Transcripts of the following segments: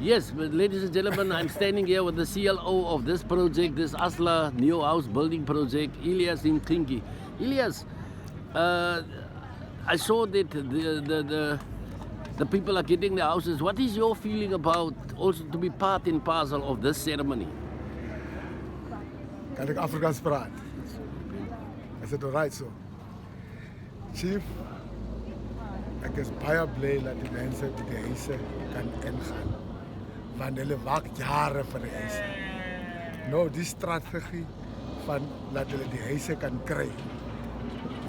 Yes, but ladies and gentlemen, I'm standing here with the CLO of this project, this Asla New House Building Project, Ilyas Mkhingi. Ilyas, I saw that the people are getting their houses. What is your feeling about also to be part and parcel of this ceremony? Kan ik Afrikaans praten? Is het alright zo? Chief, ik is baie blij dat die mensen die huizen kan ingaan. Want hulle wag jaren voor de huizen. Nou, die strategie van dat hulle die huizen kan krijgen,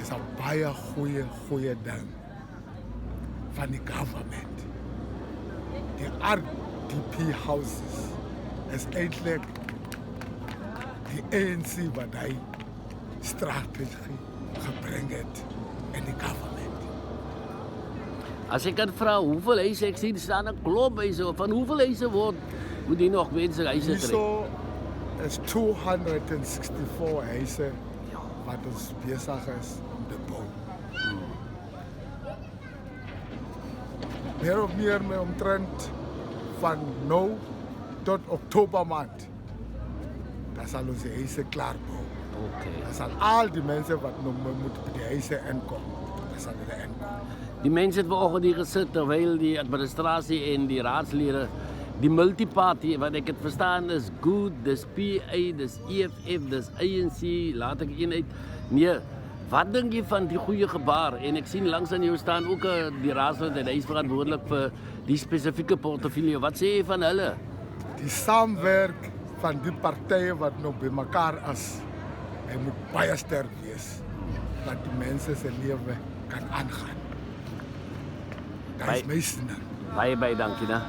is een baie goeie ding van die government. Die RDP houses is eigenlijk die ANC wat hy strategie gebring het in die government. As ek kan vra, hoeveel huise, ek sien staan 'n klomp huise, van hoeveel huise moet die nog mense huise kry? Hierso is 264 huise wat ons besig is om te bou. Meer of meer met omtrent van nou tot Oktober maand, dan sal ons die huise klaar bou. Okay. Dan sal al die mense wat nog moet by die huise inkom, dan sal hulle inkom. Die mense het vanoggend hier gesit terwyl die administrasie en die raadslede die multiparty wat ek het verstaan is good, dis PA, dis EFF, dis ANC, laat ek een uit. Nee, wat dink jy van die goeie gebaar? En ek sien langs aan jou staan ook die raadslid en hy is verantwoordelik vir die spesifieke portefeulje. Wat sê jy van hulle? Die saamwerk van die partye wat nog by mekaar is, hy moet baie sterk wees dat die mense se lewe kan aangaan. Dat is my sin. Baie dankie, né?